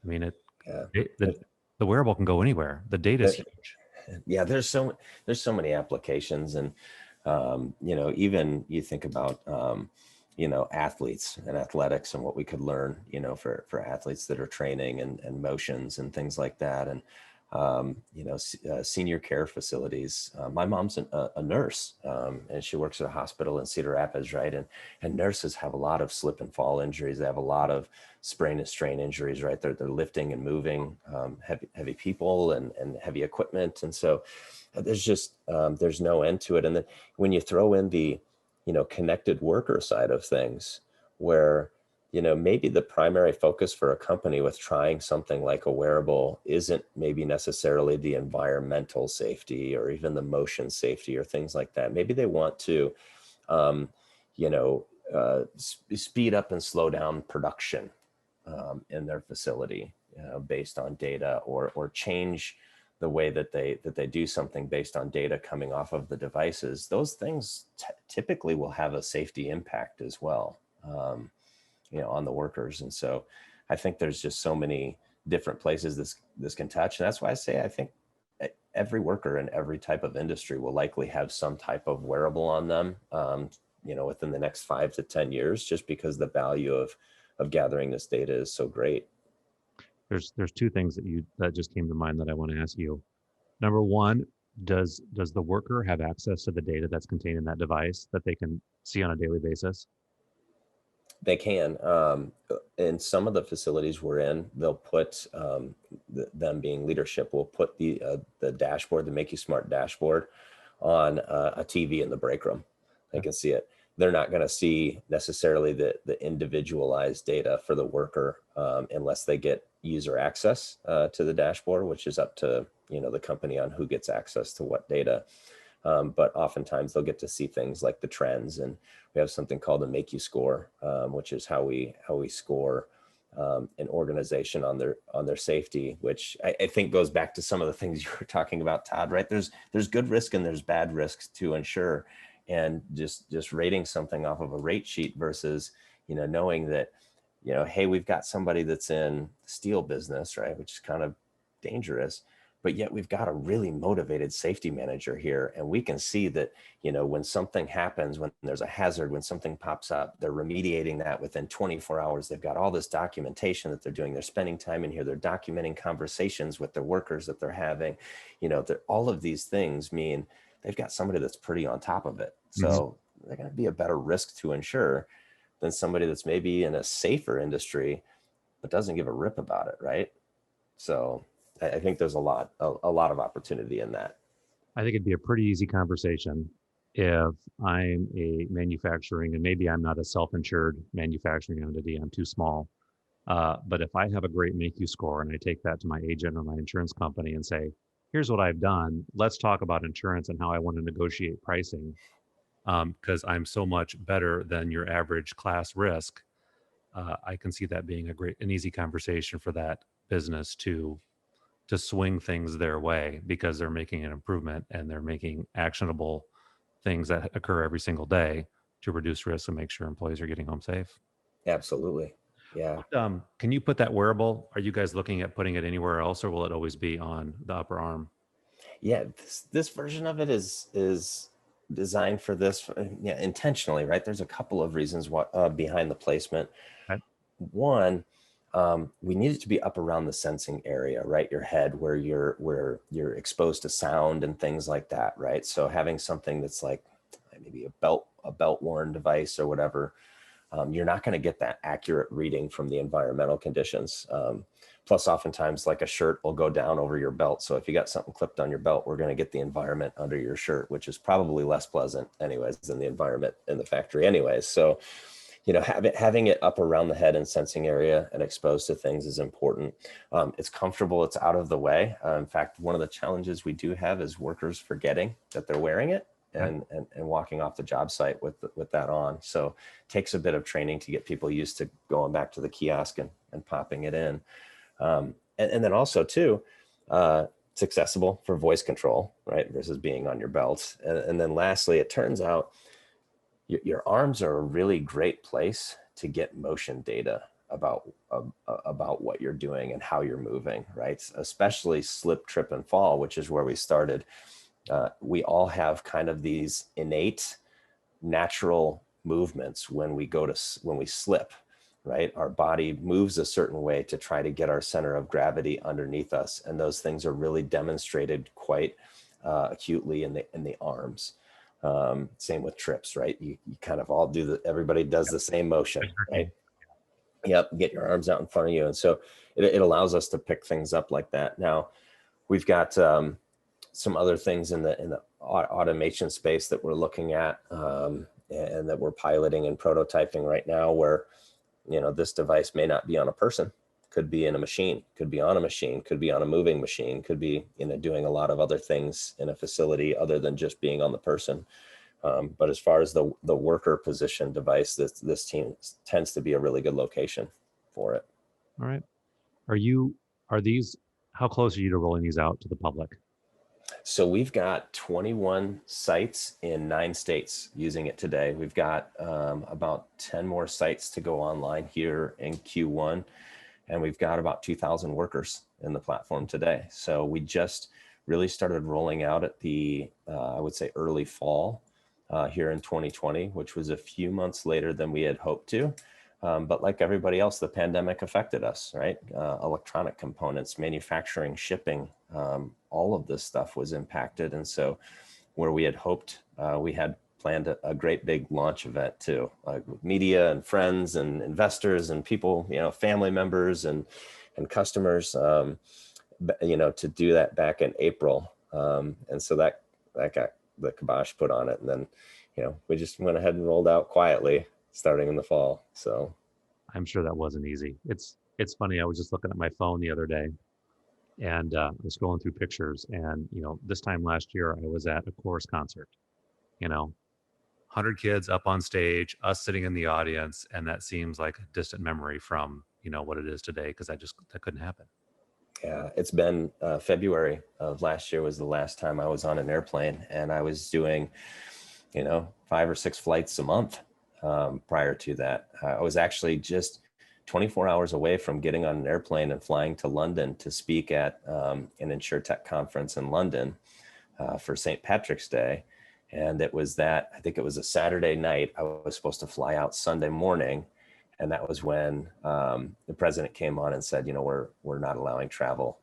I mean, the wearable can go anywhere. The data is huge. Yeah, there's so many applications, and even you think about athletes and athletics and what we could learn, for athletes that are training and motions and things like that. And, senior care facilities. My mom's a nurse, and she works at a hospital in Cedar Rapids, right? And nurses have a lot of slip and fall injuries. They have a lot of sprain and strain injuries, right? They're lifting and moving heavy people and heavy equipment. And so there's just, there's no end to it. And then when you throw in the, connected worker side of things, where maybe the primary focus for a company with trying something like a wearable isn't maybe necessarily the environmental safety or even the motion safety or things like that. Maybe they want to, um, you know, speed up and slow down production in their facility based on data, or change the way that they do something based on data coming off of the devices. Those things typically will have a safety impact as well. On the workers. And so I think there's just so many different places this can touch. And that's why I say, I think every worker in every type of industry will likely have some type of wearable on them, within the next 5 to 10 years, just because the value of gathering this data is so great. There's two things that just came to mind that I want to ask you. Number one, does the worker have access to the data that's contained in that device that they can see on a daily basis? They can. In some of the facilities we're in, they'll put, them being leadership, will put the dashboard, the Make You Smart dashboard, on a TV in the break room. They can see it. They're not going to see necessarily the individualized data for the worker unless they get user access to the dashboard, which is up to the company on who gets access to what data. But oftentimes they'll get to see things like the trends, and we have something called a Make You Score, which is how we score an organization on their safety, which I think goes back to some of the things you were talking about, Todd. Right? There's good risk and there's bad risks to insure, and just rating something off of a rate sheet versus knowing that hey, we've got somebody that's in the steel business, right, which is kind of dangerous. But yet we've got a really motivated safety manager here. And we can see that, when something happens, when there's a hazard, when something pops up, they're remediating that within 24 hours. They've got all this documentation that they're doing. They're spending time in here. They're documenting conversations with their workers that they're having. All of these things mean they've got somebody that's pretty on top of it. So they're going to be a better risk to insure than somebody that's maybe in a safer industry, but doesn't give a rip about it. Right. So I think there's a lot of opportunity in that. I think it'd be a pretty easy conversation if I'm a manufacturing, and maybe I'm not a self-insured manufacturing entity, I'm too small. But if I have a great Make You score and I take that to my agent or my insurance company and say, here's what I've done, let's talk about insurance and how I want to negotiate pricing, because I'm so much better than your average class risk. I can see that being an easy conversation for that business to swing things their way, because they're making an improvement and they're making actionable things that occur every single day to reduce risk and make sure employees are getting home safe. Absolutely. Yeah. Can you put that wearable? Are you guys looking at putting it anywhere else, or will it always be on the upper arm? Yeah. This version of it is designed for this, intentionally, right? There's a couple of reasons behind the placement. Okay. One, we need it to be up around the sensing area, right? Your head, where you're exposed to sound and things like that, right? So having something that's like maybe a belt worn device or whatever, you're not going to get that accurate reading from the environmental conditions. Plus, oftentimes, like a shirt will go down over your belt. So if you got something clipped on your belt, we're going to get the environment under your shirt, which is probably less pleasant anyways than the environment in the factory anyways. So having it up around the head and sensing area and exposed to things is important. It's comfortable. It's out of the way. In fact, one of the challenges we do have is workers forgetting that they're wearing it and walking off the job site with that on. So it takes a bit of training to get people used to going back to the kiosk and popping it in. And then also too, it's accessible for voice control, right? Versus being on your belt. And then lastly, it turns out your arms are a really great place to get motion data about what you're doing and how you're moving, right? Especially slip, trip, and fall, which is where we started. We all have kind of these innate natural movements when we slip, right? Our body moves a certain way to try to get our center of gravity underneath us. And those things are really demonstrated quite acutely in the arms. Same with trips, right? You kind of all everybody does the same motion, right? Yep. Get your arms out in front of you. And so it allows us to pick things up like that. Now we've got some other things in the automation space that we're looking at and that we're piloting and prototyping right now, where this device may not be on a person, could be in a machine, could be on a machine, could be on a moving machine, could be, doing a lot of other things in a facility other than just being on the person. But as far as the worker position device, this team tends to be a really good location for it. All right. How close are you to rolling these out to the public? So we've got 21 sites in 9 states using it today. We've got about 10 more sites to go online here in Q1, and we've got about 2,000 workers in the platform today. So we just really started rolling out at the, I would say, early fall here in 2020, which was a few months later than we had hoped to. But like everybody else, the pandemic affected us, right? Electronic components, manufacturing, shipping, all of this stuff was impacted. And so where we had hoped, we had planned a great big launch event too, like with media and friends and investors and people, family members and customers, to do that back in April. And so that got the kibosh put on it. And then, we just went ahead and rolled out quietly starting in the fall. So I'm sure that wasn't easy. It's funny. I was just looking at my phone the other day and I was scrolling through pictures, and, this time last year I was at a chorus concert, 100 kids up on stage, us sitting in the audience. And that seems like a distant memory from, what it is today. Cause that couldn't happen. Yeah, it's been February of last year was the last time I was on an airplane, and I was doing, 5 or 6 flights a month. Prior to that, I was actually just 24 hours away from getting on an airplane and flying to London to speak at an InsurTech conference in London for St. Patrick's Day. And I think it was a Saturday night. I was supposed to fly out Sunday morning. And that was when the president came on and said, we're not allowing travel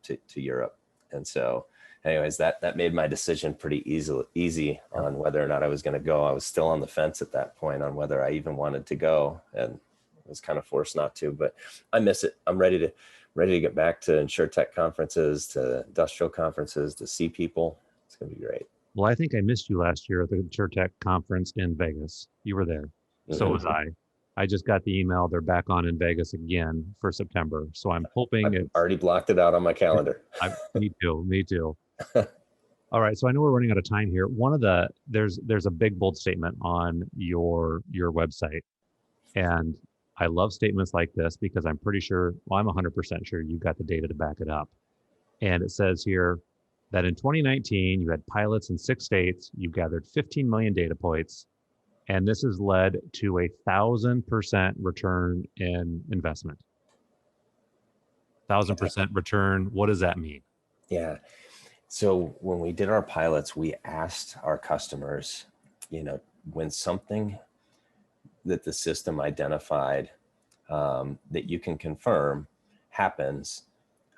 to Europe. And so anyways, that made my decision pretty easy on whether or not I was going to go. I was still on the fence at that point on whether I even wanted to go, and was kind of forced not to, but I miss it. I'm ready to get back to InsurTech conferences, to industrial conferences, to see people. It's going to be great. Well, I think I missed you last year at the InsurTech conference in Vegas. You were there. Mm-hmm. So was I. I just got the email. They're back on in Vegas again for September. So I'm hoping I've already blocked it out on my calendar. Me too. All right. So I know we're running out of time here. There's a big, bold statement on your website. And I love statements like this because I'm pretty sure, I'm 100% sure you've got the data to back it up. And it says here that in 2019, you had pilots in 6 states, you gathered 15 million data points, and this has led to 1,000% return in investment. 1,000% return. What does that mean? Yeah. So when we did our pilots, we asked our customers, when something that the system identified that you can confirm happens,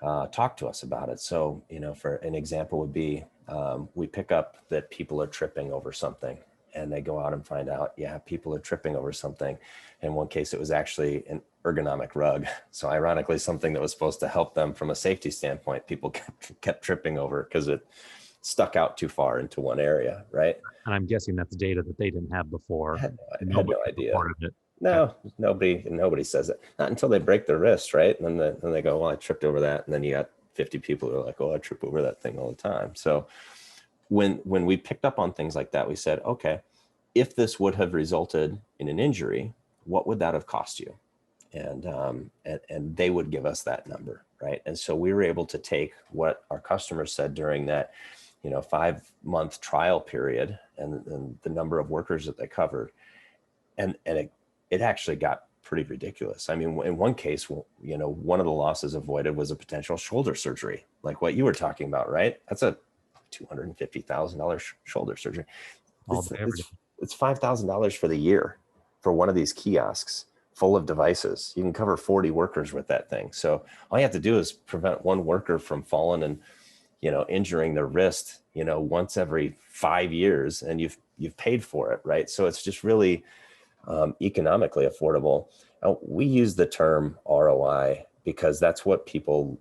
talk to us about it. So, for an example would be, we pick up that people are tripping over something, and they go out and find out, people are tripping over something. In one case, it was actually an ergonomic rug. So ironically, something that was supposed to help them from a safety standpoint, people kept tripping over because it stuck out too far into one area, right? And I'm guessing that's data that they didn't have before. I had no idea. It. No, nobody says it. Not until they break their wrist, right? And then they go, well, I tripped over that. And then you got 50 people who are like, oh, I trip over that thing all the time. So when we picked up on things like that, we said, okay, if this would have resulted in an injury, what would that have cost you? And they would give us that number, right? And so we were able to take what our customers said during that, 5-month trial period and the number of workers that they covered, and it actually got pretty ridiculous. I mean, in one case, one of the losses avoided was a potential shoulder surgery, like what you were talking about, right? That's a $250,000 shoulder surgery. It's $5,000 for the year for one of these kiosks full of devices. You can cover 40 workers with that thing. So all you have to do is prevent one worker from falling and, injuring their wrist, once every 5 years, and you've paid for it, right? So it's just really economically affordable. Now, we use the term ROI because that's what people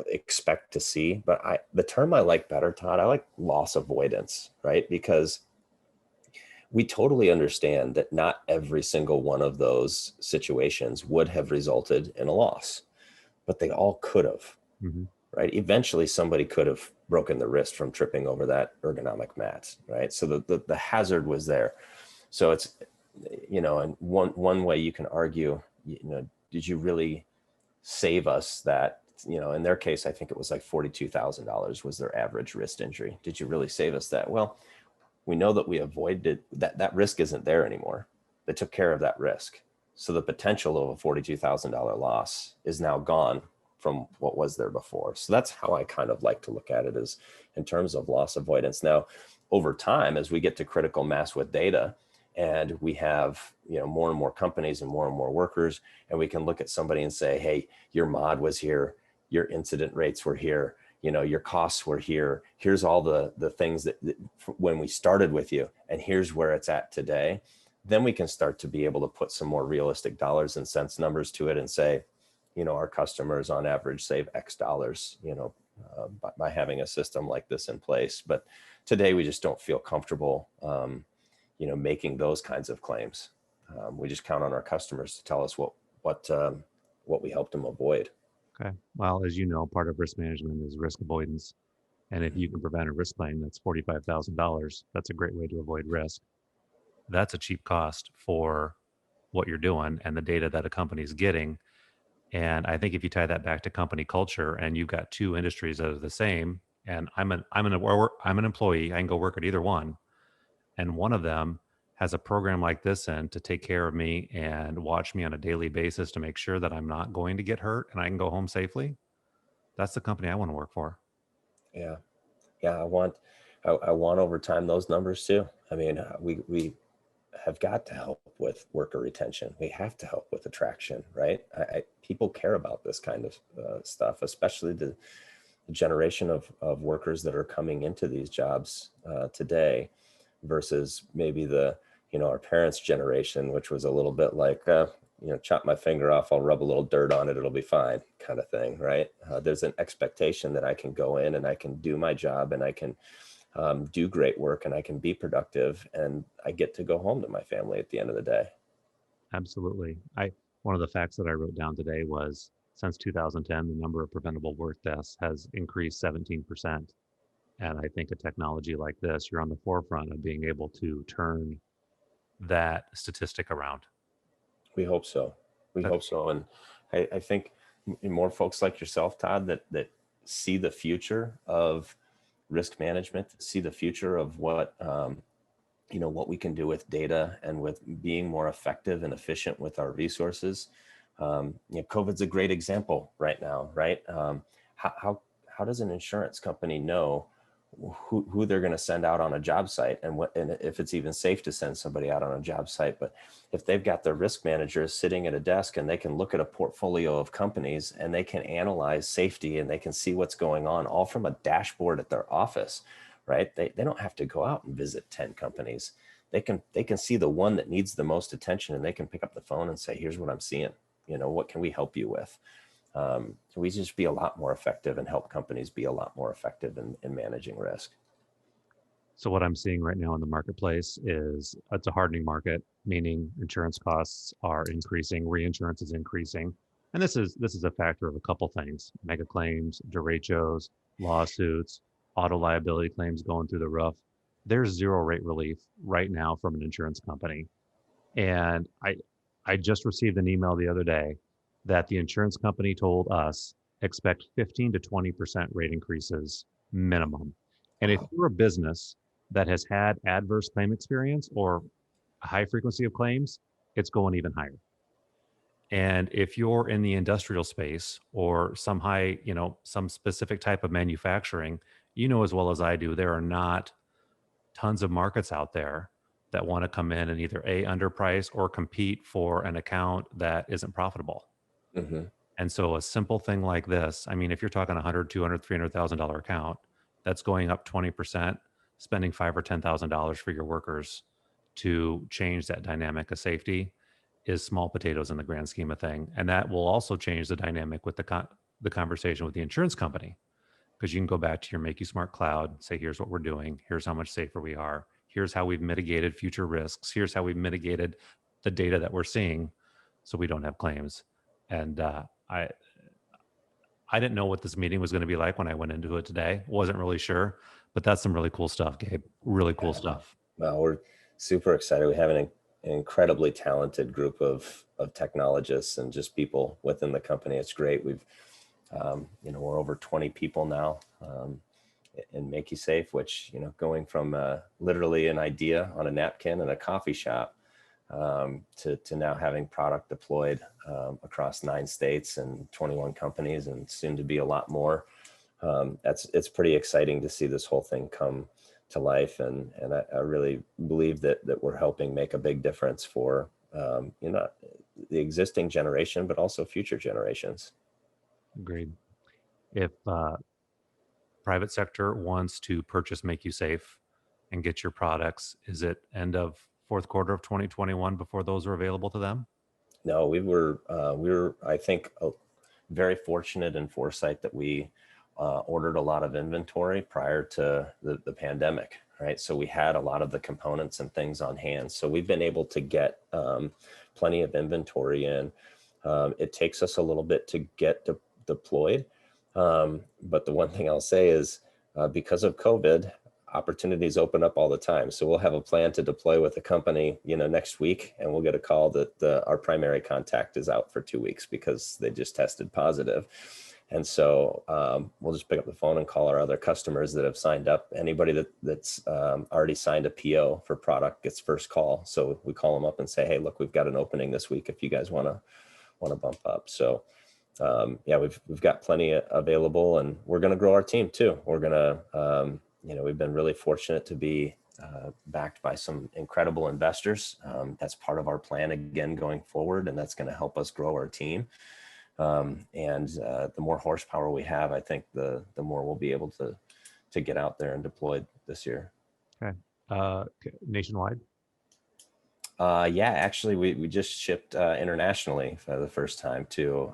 expect to see. But the term I like better, Todd, I like loss avoidance, right? Because We totally understand that not every single one of those situations would have resulted in a loss, but they all could have, Hmm. right? Eventually somebody could have broken the wrist from tripping over that ergonomic mat, right? So the hazard was there. So it's, and one way you can argue, did you really save us that? In their case, I think it was like $42,000 was their average wrist injury. Did you really save us that? Well, we know that we avoided that risk isn't there anymore. They took care of that risk. So the potential of a $42,000 loss is now gone from what was there before. So that's how I kind of like to look at it, is in terms of loss avoidance. Now, over time, as we get to critical mass with data, and we have more and more companies and more workers, and we can look at somebody and say, hey, your mod was here, your incident rates were here, your costs were here, here's all the things that when we started with you, and here's where it's at today. Then we can start to be able to put some more realistic dollars and cents numbers to it and say, our customers on average save X dollars, by having a system like this in place. But today we just don't feel comfortable, making those kinds of claims. We just count on our customers to tell us what we helped them avoid. Okay. Well, as you know, part of risk management is risk avoidance. And if you can prevent a risk claim that's $45,000, that's a great way to avoid risk. That's a cheap cost for what you're doing and the data that a company is getting. And I think if you tie that back to company culture, and you've got two industries that are the same, and I'm an employee, I can go work at either one, and one of them has a program like this in to take care of me and watch me on a daily basis to make sure that I'm not going to get hurt and I can go home safely. That's the company I want to work for. Yeah. Yeah. I want over time those numbers too. I mean, we have got to help with worker retention. We have to help with attraction, right? People care about this kind of stuff, especially the generation of workers that are coming into these jobs today versus maybe our parents' generation, which was a little bit like, chop my finger off, I'll rub a little dirt on it, it'll be fine kind of thing, right? There's an expectation that I can go in and I can do my job and I can do great work and I can be productive and I get to go home to my family at the end of the day. Absolutely. One of the facts that I wrote down today was since 2010, the number of preventable work deaths has increased 17%. And I think a technology like this, you're on the forefront of being able to turn that statistic around. We hope so. We hope so. And I think more folks like yourself, Todd, that see the future of risk management, see the future of what what we can do with data and with being more effective and efficient with our resources. COVID's a great example right now, right? How does an insurance company know who they're going to send out on a job site and if it's even safe to send somebody out on a job site? But if they've got their risk managers sitting at a desk and they can look at a portfolio of companies and they can analyze safety and they can see what's going on all from a dashboard at their office, right? They don't have to go out and visit 10 companies. They can see the one that needs the most attention and they can pick up the phone and say, here's what I'm seeing. What can we help you with? We just be a lot more effective and help companies be a lot more effective in managing risk. So what I'm seeing right now in the marketplace is it's a hardening market, meaning insurance costs are increasing, reinsurance is increasing. And this is a factor of a couple things: mega claims, derechos, lawsuits, auto liability claims going through the roof. There's zero rate relief right now from an insurance company. And I just received an email the other day that the insurance company told us expect 15 to 20% rate increases minimum. And if you're a business that has had adverse claim experience or a high frequency of claims, it's going even higher. And if you're in the industrial space or some some specific type of manufacturing, as well as I do, there are not tons of markets out there that want to come in and either underprice or compete for an account that isn't profitable. Mm-hmm. And so a simple thing like this, I mean, if you're talking $100, $200, $300,000 account, that's going up 20%, spending $5,000 or $10,000 for your workers to change that dynamic of safety is small potatoes in the grand scheme of thing. And that will also change the dynamic with the conversation with the insurance company, because you can go back to your Make You Smart cloud, say, here's what we're doing, here's how much safer we are, Here's how we've mitigated future risks. Here's how we've mitigated the data that we're seeing, so we don't have claims. And I didn't know what this meeting was going to be like when I went into it today. Wasn't really sure, but that's some really cool stuff, Gabe. Really cool stuff. Well, we're super excited. We have an incredibly talented group of technologists and just people within the company. It's great. We've, we're over 20 people now in Mākusafe, which, going from literally an idea on a napkin in a coffee shop to now having product deployed across 9 states and 21 companies, and soon to be a lot more. It's pretty exciting to see this whole thing come to life, and I really believe that we're helping make a big difference for the existing generation, but also future generations. Agreed. If private sector wants to purchase Mākusafe and get your products, is it end of fourth quarter of 2021 before those are available to them? No, we were I think very fortunate in foresight that we ordered a lot of inventory prior to the pandemic, right? So we had a lot of the components and things on hand. So we've been able to get plenty of inventory in. It takes us a little bit to get deployed. But the one thing I'll say is because of COVID, opportunities open up all the time. So we'll have a plan to deploy with a company, next week, and we'll get a call that our primary contact is out for 2 weeks because they just tested positive. And so we'll just pick up the phone and call our other customers that have signed up. Anybody that's already signed a PO for product gets first call. So we call them up and say, hey, look, we've got an opening this week if you guys want to bump up. So we've got plenty available, and we're going to grow our team too. We're going to, we've been really fortunate to be backed by some incredible investors. That's part of our plan again going forward, and that's going to help us grow our team. And the more horsepower we have, I think the more we'll be able to get out there and deploy this year. Okay. Nationwide? Actually, we just shipped internationally for the first time to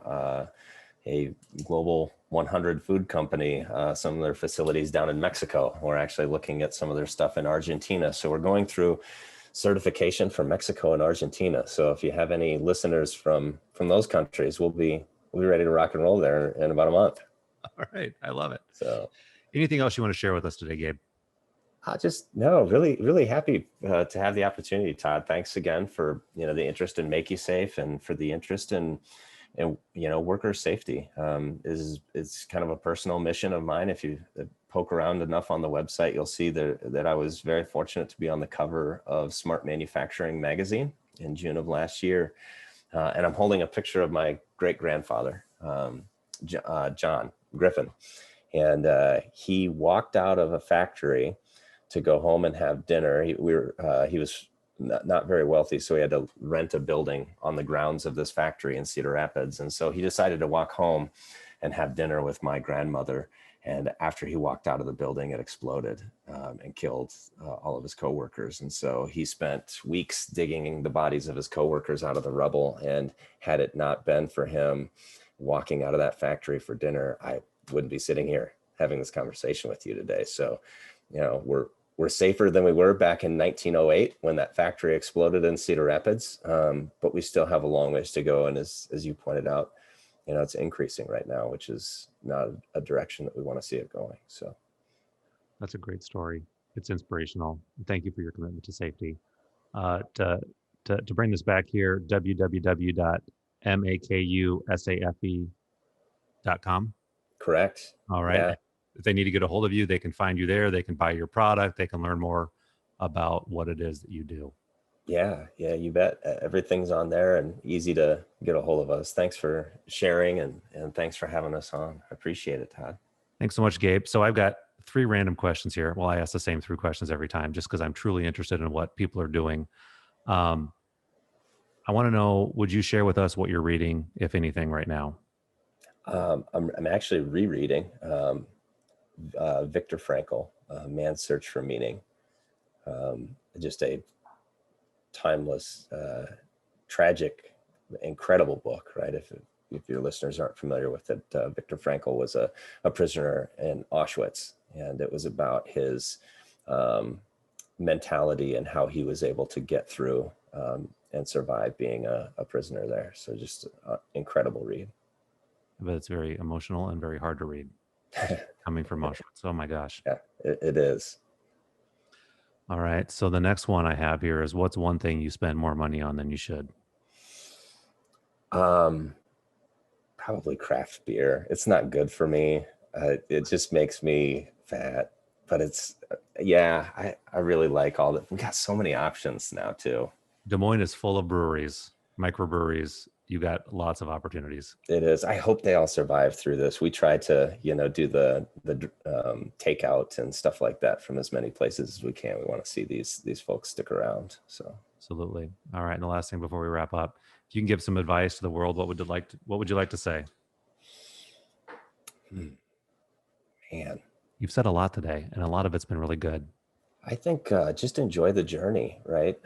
a global 100 food company, some of their facilities down in Mexico. We're actually looking at some of their stuff in Argentina. So we're going through certification for Mexico and Argentina. So if you have any listeners from those countries, we'll be ready to rock and roll there in about a month. All right. I love it. So anything else you want to share with us today, Gabe? Really, really happy to have the opportunity, Todd. Thanks again for, the interest in Mākusafe and for the interest in worker safety. Is kind of a personal mission of mine. If you poke around enough on the website, you'll see that I was very fortunate to be on the cover of Smart Manufacturing magazine in June of last year. And I'm holding a picture of my great-grandfather, John Griffin. And he walked out of a factory to go home and have dinner. He was not very wealthy, so he had to rent a building on the grounds of this factory in Cedar Rapids. And so he decided to walk home and have dinner with my grandmother. And after he walked out of the building, it exploded and killed all of his coworkers. And so he spent weeks digging the bodies of his coworkers out of the rubble. And had it not been for him walking out of that factory for dinner, I wouldn't be sitting here having this conversation with you today. So, we're safer than we were back in 1908 when that factory exploded in Cedar Rapids, but we still have a long ways to go. And as you pointed out, it's increasing right now, which is not a direction that we want to see it going. So that's a great story. It's inspirational. Thank you for your commitment to safety. To bring this back here, www.makusafe.com. Correct. All right. Yeah. If they need to get a hold of you, they can find you there. They can buy your product. They can learn more about what it is that you do. Yeah, you bet. Everything's on there and easy to get a hold of us. Thanks for sharing and thanks for having us on. I appreciate it, Todd. Thanks so much, Gabe. So I've got 3 random questions here. Well, I ask the same 3 questions every time just because I'm truly interested in what people are doing. I want to know, would you share with us what you're reading, if anything, right now? I'm actually rereading Viktor Frankl, Man's Search for Meaning. Just a timeless, tragic, incredible book, right? If your listeners aren't familiar with it, Viktor Frankl was a prisoner in Auschwitz, and it was about his mentality and how he was able to get through and survive being a prisoner there. So just an incredible read. But it's very emotional and very hard to read coming from Auschwitz. Oh my gosh. Yeah, it is. All right. So the next one I have here is, what's one thing you spend more money on than you should? Probably craft beer. It's not good for me. It just makes me fat. But it's, I really like all that. We got so many options now too. Des Moines is full of breweries, microbreweries. You got lots of opportunities. It is. I hope they all survive through this. We try to, do the takeout and stuff like that from as many places as we can. We want to see these folks stick around. So absolutely. All right. And the last thing before we wrap up, if you can give some advice to the world, what would you like to say? Man, you've said a lot today, and a lot of it's been really good. I think just enjoy the journey, right?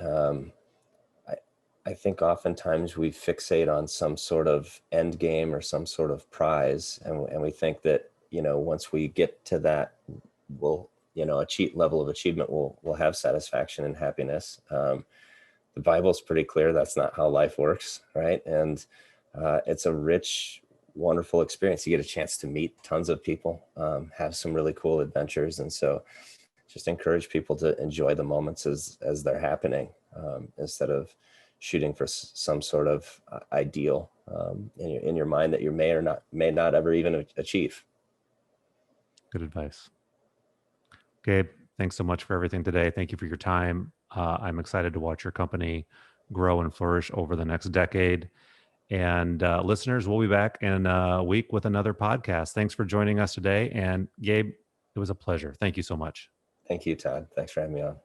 I think oftentimes we fixate on some sort of end game or some sort of prize, and we think that once we get to that, we'll level of achievement, we'll have satisfaction and happiness. The Bible's pretty clear that's not how life works, right? And it's a rich, wonderful experience. You get a chance to meet tons of people, have some really cool adventures, and so just encourage people to enjoy the moments as they're happening, instead of shooting for some sort of ideal in your mind that you may not ever even achieve. Good advice. Gabe, thanks so much for everything today. Thank you for your time. I'm excited to watch your company grow and flourish over the next decade. And listeners, we'll be back in a week with another podcast. Thanks for joining us today. And Gabe, it was a pleasure. Thank you so much. Thank you, Todd. Thanks for having me on.